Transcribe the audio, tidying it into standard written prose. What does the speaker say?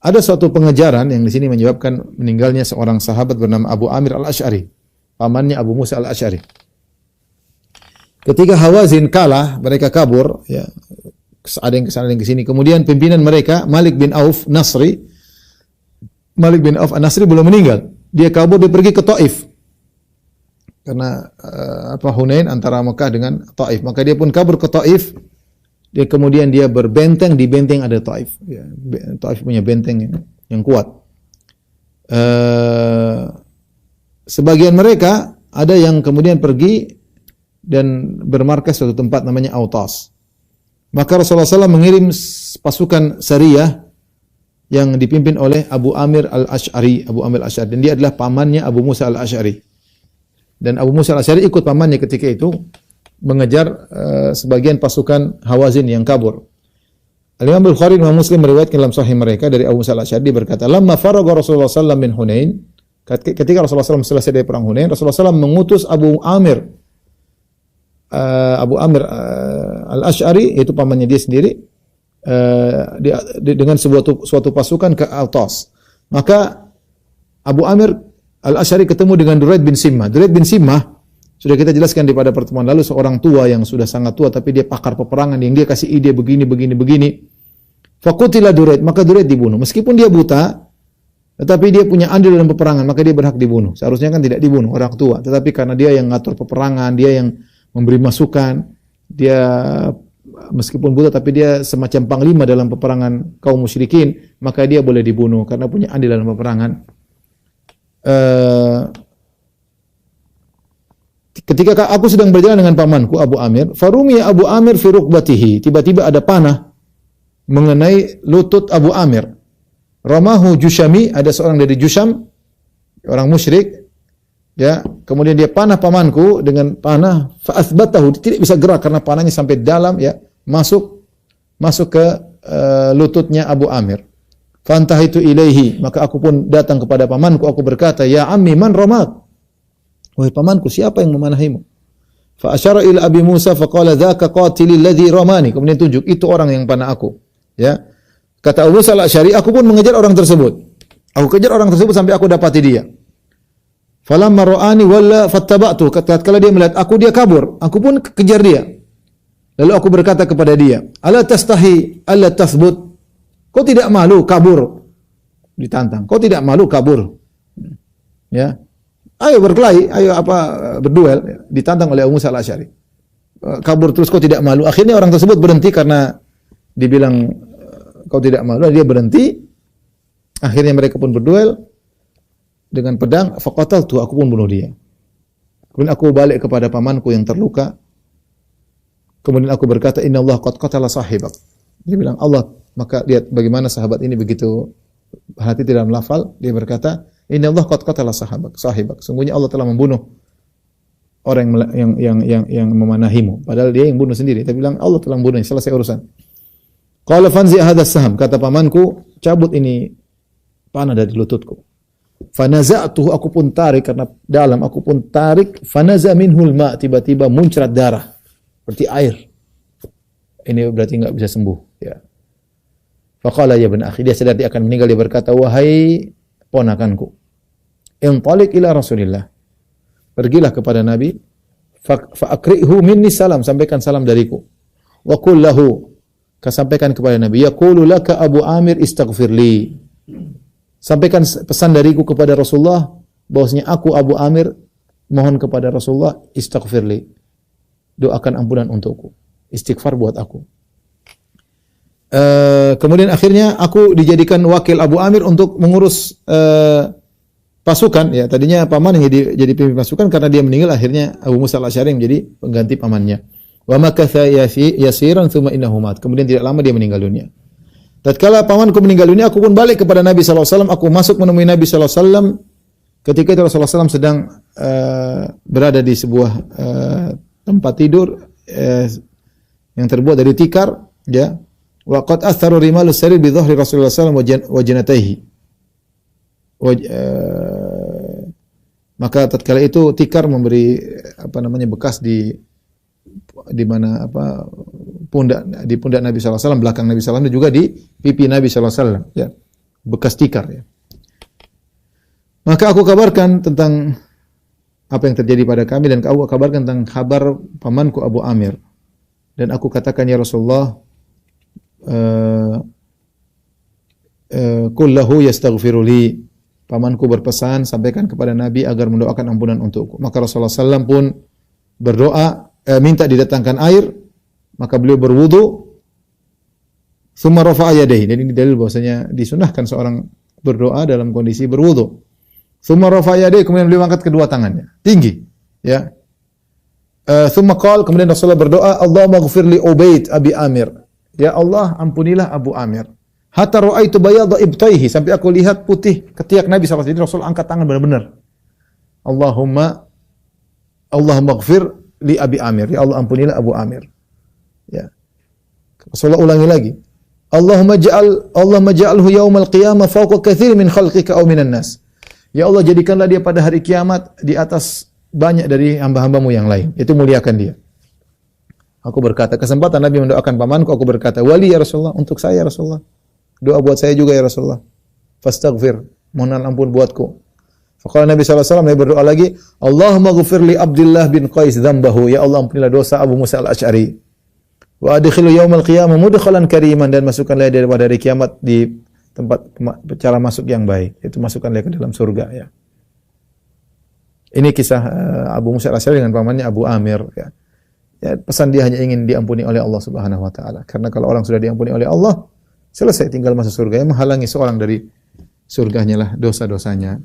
Ada suatu pengejaran yang di sini menyebabkan meninggalnya seorang sahabat bernama Abu Amir Al-Asy'ari, pamannya Abu Musa Al-Asy'ari. Ketika Hawazin kalah, mereka kabur, ya. Ada yang ke sana, ada yang ke sini. Kemudian pimpinan mereka, Malik bin Auf An-Nasri belum meninggal. Dia kabur, dia pergi ke Taif. Karena Hunain antara Mekah dengan Taif. Maka dia pun kabur ke Taif. Kemudian dia berbenteng, di benteng ada Taif. Ya, Taif punya benteng yang kuat. Sebagian mereka ada yang kemudian pergi dan bermarkas suatu tempat namanya Autas. Maka Rasulullah SAW mengirim pasukan Sariyah yang dipimpin oleh Abu Amir Al-Asy'ari. Dan dia adalah pamannya Abu Musa Al-Asy'ari. Dan Abu Musa Al-Asy'ari ikut pamannya ketika itu mengejar sebagian pasukan Hawazin yang kabur. Al-Imam Bukhari dan Muslim meriwayatkan dalam sahih mereka dari Abu Musa Al-Asy'ari berkata, "Lamma faragha Rasulullah sallallahu min Hunain," ketika Rasulullah SAW selesai dari perang Hunain, Rasulullah SAW mengutus Abu Amir Al-Asy'ari, yaitu pamannya dia sendiri, dengan suatu pasukan ke Autas. Maka Abu Amir Al-Asy'ari ketemu dengan Duraid bin Simmah. Duraid bin Simmah sudah kita jelaskan pada pertemuan lalu, seorang tua yang sudah sangat tua tapi dia pakar peperangan, yang dia kasih ide begini. Faqutila Duraid, maka Duraid dibunuh. Meskipun dia buta, tetapi dia punya andil dalam peperangan, maka dia berhak dibunuh. Seharusnya kan tidak dibunuh orang tua, tetapi karena dia yang ngatur peperangan, dia yang memberi masukan, dia meskipun buta tapi dia semacam panglima dalam peperangan kaum musyrikin, maka dia boleh dibunuh karena punya andil dalam peperangan. Ketika aku sedang berjalan dengan pamanku Abu Amir, farumi Abu Amir fi rukbatihi, tiba-tiba ada panah mengenai lutut Abu Amir. Ramahu Jushami, ada seorang dari Jusham, orang musyrik, ya. Kemudian dia panah pamanku dengan panah, fa athbatahu, tidak bisa gerak karena panahnya sampai dalam, ya, masuk ke lututnya Abu Amir. Fantahitu ilaihi, maka aku pun datang kepada pamanku, aku berkata, "Ya ammi, man ramak?" Wahai pamanku, siapa yang memanahimu? Fa asyara ila Abi Musa fa qala dzaka qatilil ladzi ramani. Kemudian tunjuk, itu orang yang panah aku. Ya. Kata Abu Musa Al-Asy'ari, aku pun mengejar orang tersebut. Aku kejar orang tersebut sampai aku dapati dia. Falamma ra'ani walla fattaba'tu. Tatkala dia melihat aku, dia kabur. Aku pun kejar dia. Lalu aku berkata kepada dia, "Ala tastahi alla tathbut?" Kau tidak malu kabur? Ditantang. Kau tidak malu kabur? Ya. Ayo berkelahi, ayo berduel, ditantang oleh Abu Musa Al-Asy'ari. Kabur terus, kau tidak malu. Akhirnya orang tersebut berhenti karena dibilang kau tidak malu, dia berhenti. Akhirnya mereka pun berduel dengan pedang, faqataltu, aku pun bunuh dia. Kemudian aku balik kepada pamanku yang terluka. Kemudian aku berkata, "Innallaha qad qatala sahibak." Dia bilang, "Allah," maka lihat bagaimana sahabat ini begitu hati dalam lafal, dia berkata, "Innallaha qad qatala sahibak." Sungguhnya Allah telah membunuh orang yang memanahimu. Padahal dia yang bunuh sendiri. Tapi bilang Allah telah membunuhnya, selesai urusan. Qala fanzi hadzal saham, kata pamanku, cabut ini panah dari lututku. Fanaza'tuhu, aku pun tarik karena dalam, aku pun tarik, fanaza minhul ma, tiba-tiba muncrat darah seperti air. Ini berarti enggak bisa sembuh, ya. Faqala ya ibn akhi, dia sadar dia akan meninggal, dia berkata, "Wahai ponakanku, intaliq ila Rasulillah." Pergilah kepada Nabi, fa'akrihu minni salam, sampaikan salam dariku. Wa qul lahu, sampaikan kepada Nabi, yaqulu laka Abu Amir istaghfirli. Sampaikan pesan dariku kepada Rasulullah bahwasanya aku Abu Amir mohon kepada Rasulullah istaghfirli. Doakan ampunan untukku. Istighfar buat aku. Kemudian akhirnya aku dijadikan wakil Abu Amir untuk mengurus pasukan, ya. Tadinya paman yang jadi pemimpin pasukan, karena dia meninggal akhirnya Abu Musa Al-Asy'ari menjadi pengganti pamannya. Wa makatha yasiran tsumma innahu mat. Kemudian tidak lama dia meninggal dunia. Tatkala pamanku meninggal dunia, aku pun balik kepada Nabi sallallahu alaihi wasallam, aku masuk menemui Nabi sallallahu alaihi wasallam. Ketika itu Rasulullah SAW sedang berada di sebuah tempat tidur yang terbuat dari tikar, ya. Wa qad atharu rimalu sarir bi dhahri Rasulullah sallallahu alaihi wasallam wa janataihi. Maka tatkala itu tikar memberi bekas di mana pundak Nabi sallallahu alaihi wasallam, belakang Nabi sallallahu alaihi wasallam, juga di pipi Nabi sallallahu alaihi wasallam, ya. bekas tikar ya. Maka aku kabarkan tentang apa yang terjadi pada kami dan aku kabarkan tentang kabar pamanku Abu Amir. Dan aku katakan, ya Rasulullah, qul lahu yastaghfiru li. Pamanku berpesan, sampaikan kepada Nabi agar mendoakan ampunan untukku. Maka Rasulullah SAW pun berdoa, minta didatangkan air, maka beliau berwudu, tsumma rafa'a yadayhi. Dan ini dalil bahwasanya disunahkan seorang berdoa dalam kondisi berwudu. Tsumma rafa'a yadayhi, kemudian beliau angkat kedua tangannya tinggi, ya. Tsumma qala, kemudian Rasulullah berdoa, Allahumma ighfir li Ubaid Abi Amir. Ya Allah, ampunilah Abu Amir. Hatta ra'aitu bayadha ibtaihi, sampai aku lihat putih ketiak Nabi SAW. Jadi Rasul angkat tangan benar-benar. Allahumma ighfir li Abi Amir. Ya Allah, ampunilah Abu Amir. Ya. Rasulullah ulangi lagi. Allahumma ja'alhu yaumal qiyamah fawqa katsir min khalqika aw minan nas. Ya Allah, jadikanlah dia pada hari kiamat di atas banyak dari hamba-hambamu yang lain. Itu muliakan dia. Aku berkata, kesempatan Nabi mendoakan pamanku, aku berkata, wali ya Rasulullah, untuk saya Rasulullah. Doa buat saya juga ya Rasulullah. Fastaghfir, mohon ampun buatku. Faqala Nabi SAW, Nabi berdoa lagi, Allahumma ghfir li Abdullah bin Qais dzambahu. Ya Allah, ampunilah dosa Abu Musa al-Asy'ari. Wa adkhilhu yaumal qiyamah mudkhalan kariman, dan masukkanlah dia pada hari kiamat di tempat cara masuk yang baik. Itu masukkanlah ke dalam surga ya. Ini kisah Abu Musa al-Asy'ari dengan pamannya Abu Amir ya. Ya, pesan dia hanya ingin diampuni oleh Allah Subhanahu wa taala. Karena kalau orang sudah diampuni oleh Allah, selesai, tinggal masuk surga. Yang menghalangi seorang dari surganya lah dosa-dosanya.